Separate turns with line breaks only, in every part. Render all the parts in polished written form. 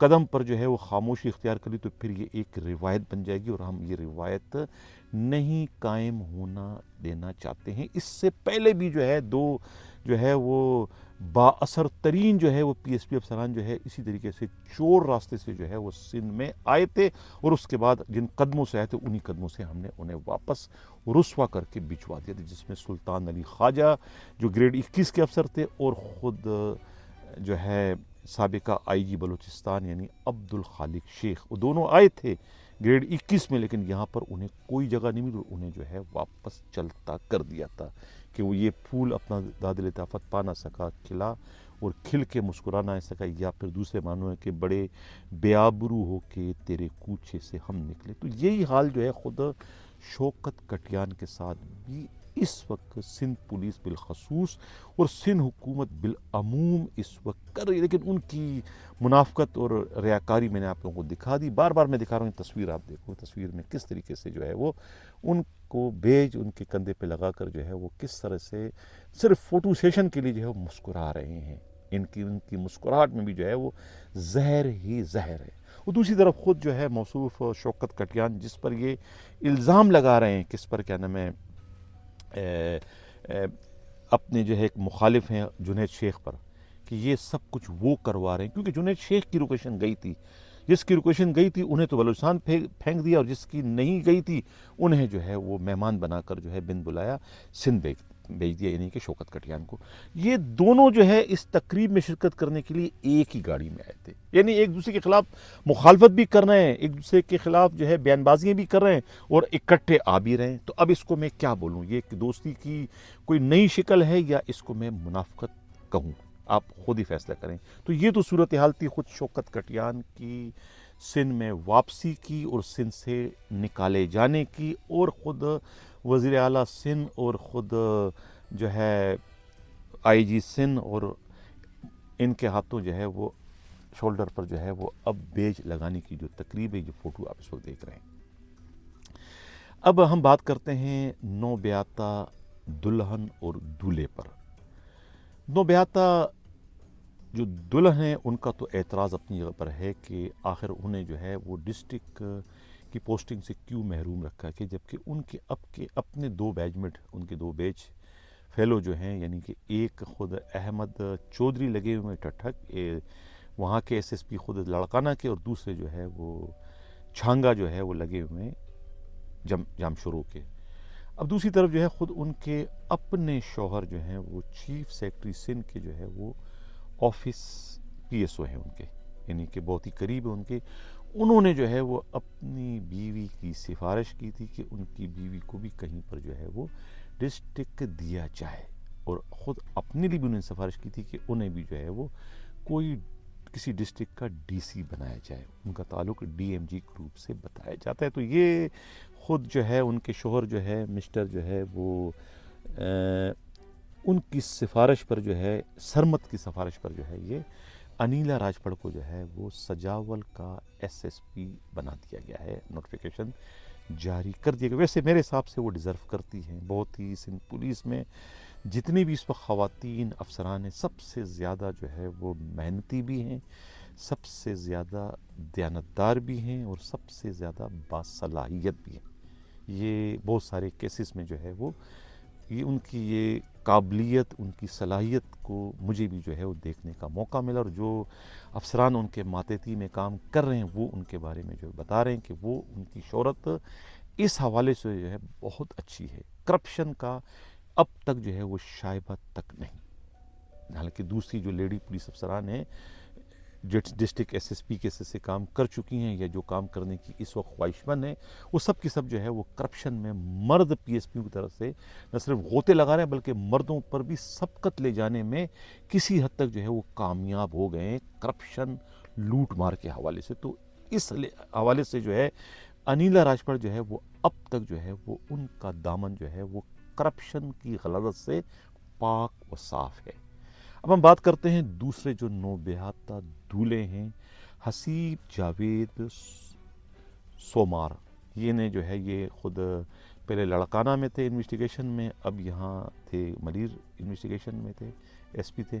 قدم پر جو ہے وہ خاموشی اختیار کر لی تو پھر یہ ایک روایت بن جائے گی، اور ہم یہ روایت نہیں قائم ہونا دینا چاہتے ہیں۔ اس سے پہلے بھی جو ہے دو جو ہے وہ با اثر ترین جو ہے وہ پی ایس پی افسران جو ہے اسی طریقے سے چور راستے سے جو ہے وہ سندھ میں آئے تھے، اور اس کے بعد جن قدموں سے آئے تھے انہی قدموں سے ہم نے انہیں واپس رسوا کر کے بچوا دیا تھا، جس میں سلطان علی خواجہ جو گریڈ 21 کے افسر تھے، اور خود جو ہے سابقہ آئی جی بلوچستان یعنی عبد الخالق شیخ، وہ دونوں آئے تھے گریڈ 21 میں، لیکن یہاں پر انہیں کوئی جگہ نہیں ملی، انہیں جو ہے واپس چلتا کر دیا تھا کہ وہ یہ پھول اپنا داد لطافت پا نہ سکا کھلا اور کھل کے مسکرا نہ سکا، یا پھر دوسرے معنوں ہے کہ بڑے بے آبرو ہو کے تیرے کوچے سے ہم نکلے۔ تو یہی حال جو ہے خود شوکت کٹیان کے ساتھ بھی اس وقت سندھ پولیس بالخصوص اور سندھ حکومت بالعموم اس وقت کر رہی ہے، لیکن ان کی منافقت اور ریاکاری میں نے آپ لوگوں کو دکھا دی، بار بار میں دکھا رہا ہوں، تصویر آپ دیکھو، تصویر میں کس طریقے سے جو ہے وہ ان کو بیج ان کے کندھے پہ لگا کر جو ہے وہ کس طرح سے صرف فوٹو سیشن کے لیے جو ہے وہ مسکرا رہے ہیں، ان کی مسکراہٹ میں بھی جو ہے وہ زہر ہی زہر ہے۔ اور دوسری طرف خود جو ہے موصوف شوکت کٹیان جس پر یہ الزام لگا رہے ہیں، کس پر کیا نام ہے اپنے جو ہے ایک مخالف ہیں جنید شیخ پر، کہ یہ سب کچھ وہ کروا رہے ہیں، کیونکہ جنید شیخ کی لوکیشن گئی تھی، جس کی لوکیشن گئی تھی انہیں تو بلوچستان پھینک دیا، اور جس کی نہیں گئی تھی انہیں جو ہے وہ مہمان بنا کر جو ہے بن بلایا سندھ بھیج دیا، یعنی کہ شوکت کٹیان کو۔ یہ دونوں جو ہے اس تقریب میں شرکت کرنے کے لیے ایک ہی گاڑی میں آئے تھے، یعنی ایک دوسرے کے خلاف مخالفت بھی کر رہے ہیں، ایک دوسرے کے خلاف جو ہے بیان بازیاں بھی کر رہے ہیں، اور اکٹھے آ بھی رہے ہیں۔ تو اب اس کو میں کیا بولوں، یہ کہ دوستی کی کوئی نئی شکل ہے یا اس کو میں منافقت کہوں، آپ خود ہی فیصلہ کریں۔ تو یہ تو صورتحال تھی خود شوکت کٹیان کی سندھ میں واپسی کی اور سندھ سے نکالے جانے کی، اور خود وزیر اعلیٰ سندھ اور خود جو ہے آئی جی سندھ اور ان کے ہاتھوں جو ہے وہ شولڈر پر جو ہے وہ اب بیج لگانے کی جو تقریب ہے، جو فوٹو آپ اس وقت دیکھ رہے ہیں۔ اب ہم بات کرتے ہیں نو بیاتہ دلہن اور دولہے پر۔ نو بیاتہ جو دلہن ہیں ان کا تو اعتراض اپنی جگہ پر ہے کہ آخر انہیں جو ہے وہ ڈسٹرکٹ کی پوسٹنگ سے کیوں محروم رکھا کہ جبکہ ان کے اپنے دو بیچمنٹ، ان کے دو بیچ فیلو جو ہیں، یعنی کہ ایک خود احمد چودھری لگے ہوئے ٹھٹھک وہاں کے ایس ایس پی خود لڑکانہ کے، اور دوسرے جو ہے وہ چھانگا جو ہے وہ لگے ہوئے جام شروع کے۔ اب دوسری طرف جو ہے خود ان کے اپنے شوہر جو ہیں وہ چیف سیکرٹری سندھ کے جو ہے وہ آفس پی ایس او ہیں ان کے، یعنی کہ بہت ہی قریب ہے ان کے۔ انہوں نے جو ہے وہ اپنی بیوی کی سفارش کی تھی کہ ان کی بیوی کو بھی کہیں پر جو ہے وہ ڈسٹرکٹ دیا جائے، اور خود اپنے لیے بھی انہوں نے سفارش کی تھی کہ انہیں بھی جو ہے وہ کوئی کسی ڈسٹرکٹ کا ڈی سی بنایا جائے، ان کا تعلق ڈی ایم جی گروپ سے بتایا جاتا ہے۔ تو یہ خود جو ہے ان کے شوہر جو ہے مسٹر جو ہے وہ ان کی سفارش پر جو ہے سرمت کی سفارش پر جو ہے یہ انیلا راجپڑ کو جو ہے وہ سجاول کا ایس ایس پی بنا دیا گیا ہے، نوٹیفیکیشن جاری کر دیا گیا۔ ویسے میرے حساب سے وہ ڈیزرو کرتی ہیں، بہت ہی سندھ پولیس میں جتنی بھی اس وقت خواتین افسران ہیں سب سے زیادہ جو ہے وہ محنتی بھی ہیں، سب سے زیادہ دیانتدار بھی ہیں، اور سب سے زیادہ باصلاحیت بھی ہیں۔ یہ بہت سارے کیسز میں جو ہے وہ یہ ان کی یہ قابلیت، ان کی صلاحیت کو مجھے بھی جو ہے وہ دیکھنے کا موقع ملا، اور جو افسران ان کے ماتحتی میں کام کر رہے ہیں وہ ان کے بارے میں جو بتا رہے ہیں کہ وہ ان کی شہرت اس حوالے سے جو ہے بہت اچھی ہے، کرپشن کا اب تک جو ہے وہ شائبہ تک نہیں۔ حالانکہ دوسری جو لیڈی پولیس افسران ہیں ڈسٹرکٹ ایس ایس پی کے سے کام کر چکی ہیں یا جو کام کرنے کی اس وقت خواہش مند ہیں، وہ سب کی سب جو ہے وہ کرپشن میں مرد پی ایس پیوں کی طرف سے نہ صرف غوطے لگا رہے ہیں بلکہ مردوں پر بھی سبقت لے جانے میں کسی حد تک جو ہے وہ کامیاب ہو گئے ہیں کرپشن لوٹ مار کے حوالے سے۔ تو اس حوالے سے جو ہے انیلا راجپڑ جو ہے وہ اب تک جو ہے وہ ان کا دامن جو ہے وہ کرپشن کی غلاظت سے پاک و صاف ہے۔ اب ہم بات کرتے ہیں دوسرے جو نو بیاتہ دولہے ہیں، حسیب جاوید سومار۔ یہ نے جو ہے یہ خود پہلے لڑکانہ میں تھے انویسٹیگیشن میں، اب یہاں تھے ملیر انویسٹیگیشن میں تھے، ایس پی تھے۔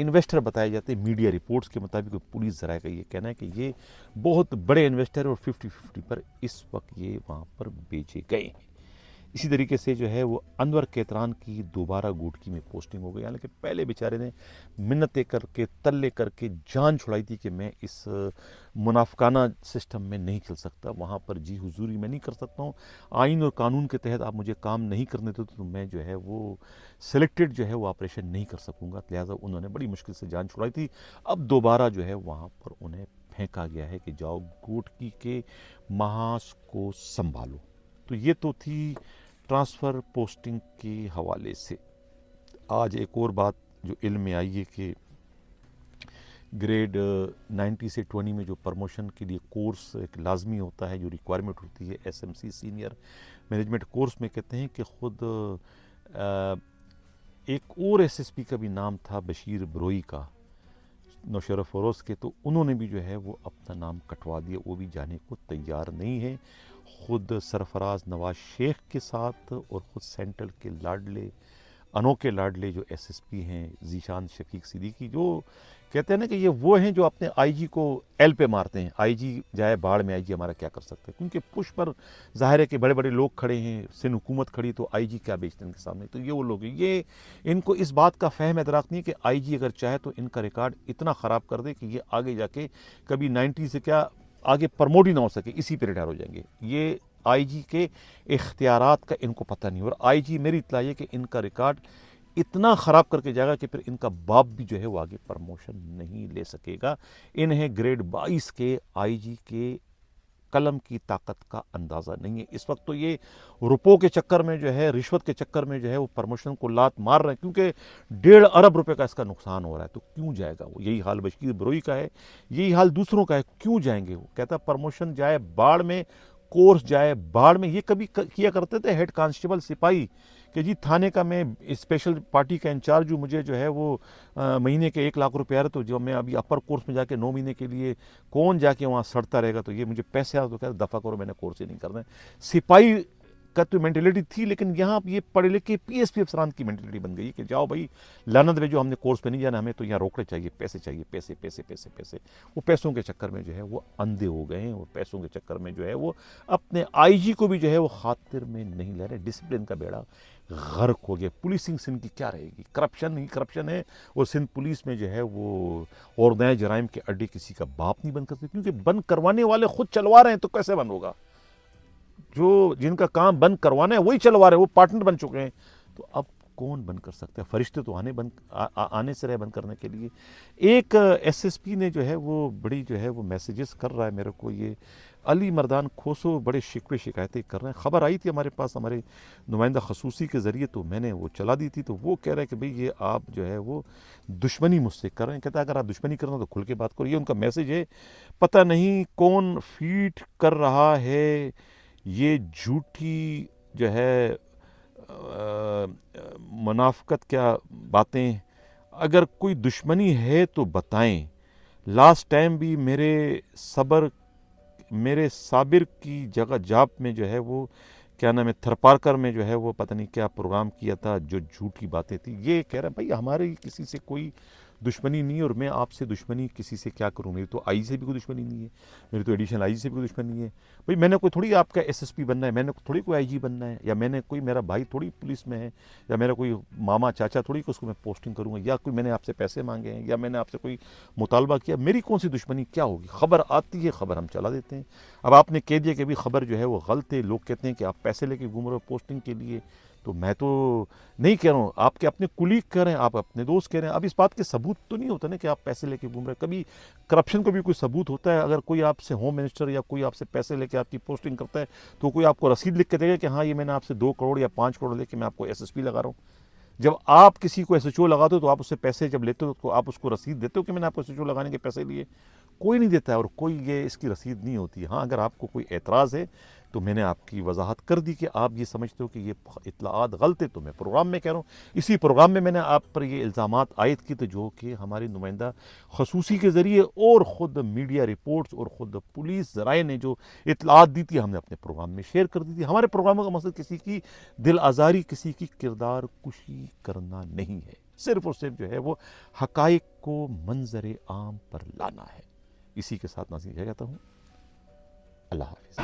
انویسٹر بتائے جاتے ہیں میڈیا رپورٹس کے مطابق، پولیس ذرائع کا یہ کہنا ہے کہ یہ بہت بڑے انویسٹر اور 50-50 پر اس وقت یہ وہاں پر بیچے گئے ہیں۔ اسی طریقے سے جو ہے وہ انور کیتران کی دوبارہ گوٹکی میں پوسٹنگ ہو گئی، حالانکہ پہلے بیچارے نے منتیں کر کے تلے کر کے جان چھڑائی تھی کہ میں اس منافقانہ سسٹم میں نہیں چل سکتا، وہاں پر جی حضوری میں نہیں کر سکتا ہوں، آئین اور قانون کے تحت آپ مجھے کام نہیں کرنے دو تو میں جو ہے وہ سلیکٹڈ جو ہے وہ آپریشن نہیں کر سکوں گا، لہٰذا انہوں نے بڑی مشکل سے جان چھڑائی تھی۔ اب دوبارہ جو ہے وہاں پر انہیں پھینکا گیا ہے کہ جاؤ گوٹکی کے محاذ کو سنبھالو۔ تو یہ تو تھی ٹرانسفر پوسٹنگ کے حوالے سے۔ آج ایک اور بات جو علم میں آئی ہے کہ گریڈ 90 سے 20 میں جو پرموشن کے لیے کورس ایک لازمی ہوتا ہے، جو ریکوائرمنٹ ہوتی ہے S M C senior management course میں، کہتے ہیں کہ خود ایک اور ایس ایس پی کا بھی نام تھا بشیر بروئی کا، نوشہرہ فیروز کے، تو انہوں نے بھی جو ہے وہ اپنا نام کٹوا دیا، وہ بھی جانے کو تیار نہیں ہے۔ خود سرفراز نواز شیخ کے ساتھ اور خود سینٹرل کے لاڈلے انوکھے لاڈلے جو ایس ایس پی ہیں ذیشان شفیق صدیقی، جو کہتے ہیں نا کہ یہ وہ ہیں جو اپنے آئی جی کو ایل پہ مارتے ہیں، آئی جی جائے باڑ میں، آئی جی ہمارا کیا کر سکتے ہیں، کیونکہ پش پر ظاہر ہے کہ بڑے بڑے لوگ کھڑے ہیں، سندھ حکومت کھڑی، تو آئی جی کیا بیچتے ہیں ان کے سامنے، تو یہ وہ لوگ ہیں، یہ ان کو اس بات کا فہم ادراک نہیں کہ آئی جی اگر چاہے تو ان کا ریکارڈ اتنا خراب کر دے کہ یہ آگے جا کے کبھی 90 سے کیا آگے پرموٹ ہی نہ ہو سکے، اسی پہ ریٹائر ہو جائیں گے۔ یہ آئی جی کے اختیارات کا ان کو پتہ نہیں، اور آئی جی میری اطلاع ہے کہ ان کا ریکارڈ اتنا خراب کر کے جائے گا کہ پھر ان کا باپ بھی جو ہے وہ آگے پرموشن نہیں لے سکے گا۔ انہیں گریڈ 22 کے آئی جی کے قلم کی طاقت کا اندازہ نہیں ہے۔ اس وقت تو یہ روپوں کے چکر میں جو ہے، رشوت کے چکر میں جو ہے وہ پرموشن کو لات مار رہے ہیں، کیونکہ 1.5 ارب روپے کا اس کا نقصان ہو رہا ہے، تو کیوں جائے گا وہ؟ یہی حال بشیر بروئی کا ہے، یہی حال دوسروں کا ہے، کیوں جائیں گے وہ؟ کہتا پرموشن جائے باڑ میں، کورس جائے باڑ میں۔ یہ کبھی کیا کرتے تھے ہیڈ کانسٹیبل سپاہی کہ جی تھانے کا میں اسپیشل پارٹی کا انچارج ہوں، مجھے جو ہے وہ مہینے کے 1 لاکھ روپے آ رہے، تو جو میں ابھی اپر کورس میں جا کے 9 مہینے کے لیے کون جا کے وہاں سڑتا رہے گا، تو یہ مجھے پیسے آ رہے، تو کہتے دفعہ کرو، میں نے کورس ہی نہیں کرنا ہے۔ سپاہی کا تو مینٹلٹی تھی، لیکن یہاں یہ پڑھے لکھے پی ایس پی افسران کی مینٹلٹی بن گئی کہ جاؤ بھائی لعنت میں، جو ہم نے کورس پہ نہیں جانا، ہمیں تو یہاں روکڑے چاہیے، پیسے چاہیے، پیسے پیسے پیسے پیسے۔ وہ پیسوں کے چکر میں جو ہے وہ اندھے ہو گئے ہیں، اور پیسوں کے چکر میں جو ہے وہ اپنے آئی جی کو بھی جو ہے وہ خاطر میں نہیں لے رہے۔ ڈسپلن کا بیڑا غرق ہو گیا۔ پولیسنگ سندھ کی کیا رہے گی؟ کرپشن ہی کرپشن ہے، اور سندھ پولیس میں جو ہے وہ اور نئے جرائم کے اڈے کسی کا باپ نہیں بند کرتے، کیونکہ بند کروانے والے خود چلوا رہے ہیں، تو کیسے بند ہوگا؟ جو جن کا کام بند کروانا ہے وہی چلوا رہے ہیں، وہ پارٹنر بن چکے ہیں، تو اب کون بند کر سکتا ہے؟ فرشتے تو آنے سے رہے بند کرنے کے لیے۔ ایک ایس ایس پی نے جو ہے وہ بڑی جو ہے وہ میسیجز کر رہا ہے میرے کو، یہ علی مردان کھوسو بڑے شکوے شکایتیں کر رہے ہیں۔ خبر آئی تھی ہمارے پاس ہمارے نمائندہ خصوصی کے ذریعے، تو میں نے وہ چلا دی تھی، تو وہ کہہ رہے ہیں کہ بھئی یہ آپ جو ہے وہ دشمنی مجھ سے کر رہے ہیں۔ کہتا ہے اگر آپ دشمنی کرنا تو کھل کے بات کرو، یہ ان کا میسیج ہے۔ پتہ نہیں کون فیڈ کر رہا ہے یہ جھوٹی جو ہے منافقت کیا باتیں۔ اگر کوئی دشمنی ہے تو بتائیں، لاسٹ ٹائم بھی میرے صابر کی جگہ جاپ میں جو ہے وہ کیا نام ہے تھرپارکر میں جو ہے وہ پتہ نہیں کیا پروگرام کیا تھا، جو جھوٹی باتیں تھی۔ یہ کہہ رہا ہے بھائی ہماری کسی سے کوئی دشمنی نہیں ہے، اور میں آپ سے دشمنی کسی سے کیا کروں؟ میری تو آئی سے بھی کوئی دشمنی نہیں ہے، میری تو ایڈیشنل آئی سے بھی کوئی دشمنی نہیں ہے۔ بھائی میں نے کوئی تھوڑی آپ کا ایس ایس پی بننا ہے، میں نے تھوڑی کوئی آئی جی بننا ہے، یا میں نے کوئی میرا بھائی تھوڑی پولیس میں ہے، یا میرا کوئی ماما چاچا تھوڑی کہ اس کو میں پوسٹنگ کروں گا، یا کوئی میں نے آپ سے پیسے مانگے ہیں، یا میں نے آپ سے کوئی مطالبہ کیا۔ میری کون سی دشمنی کیا ہوگی؟ خبر آتی ہے، خبر ہم چلا دیتے ہیں۔ اب آپ نے کہہ دیا کہ بھی خبر جو ہے وہ غلط ہے، لوگ کہتے ہیں کہ آپ پیسے لے کے گھوم رہے ہو پوسٹنگ کے لیے، تو میں تو نہیں کہہ رہا ہوں، آپ کے اپنے کلیگ کہہ رہے ہیں، آپ اپنے دوست کہہ رہے ہیں۔ اب اس بات کے ثبوت تو نہیں ہوتا نا کہ آپ پیسے لے کے گھوم رہے ہیں۔ کبھی کرپشن کو بھی کوئی ثبوت ہوتا ہے؟ اگر کوئی آپ سے ہوم منسٹر یا کوئی آپ سے پیسے لے کے آپ کی پوسٹنگ کرتا ہے، تو کوئی آپ کو رسید لکھ کے دے گا کہ ہاں یہ میں نے آپ سے 2 کروڑ یا 5 کروڑ لے کے میں آپ کو ایس ایس پی لگا رہا ہوں؟ جب آپ کسی کو ایس ایچ او لگاتے ہو تو آپ اس سے پیسے جب لیتے ہو تو آپ اس کو رسید دیتے ہو کہ میں نے آپ کو ایس ایچ او لگانے کے پیسے لیے؟ کوئی نہیں دیتا ہے، اور کوئی یہ اس کی رسید نہیں ہوتی۔ ہاں اگر آپ کو کوئی اعتراض ہے تو میں نے آپ کی وضاحت کر دی کہ آپ یہ سمجھتے ہو کہ یہ اطلاعات غلط ہے، تو میں پروگرام میں کہہ رہا ہوں، اسی پروگرام میں میں نے آپ پر یہ الزامات عائد کی تھے، جو کہ ہماری نمائندہ خصوصی کے ذریعے اور خود میڈیا رپورٹس اور خود پولیس ذرائع نے جو اطلاعات دی تھی، ہم نے اپنے پروگرام میں شیئر کر دی تھی۔ ہمارے پروگراموں کا مقصد کسی کی دل آزاری، کسی کی کردار کشی کرنا نہیں ہے۔ صرف اور صرف جو ہے وہ حقائق کو منظر عام پر لانا ہے. اسی کے ساتھ ناظرین کہہ جاتا ہوں اللہ حافظ.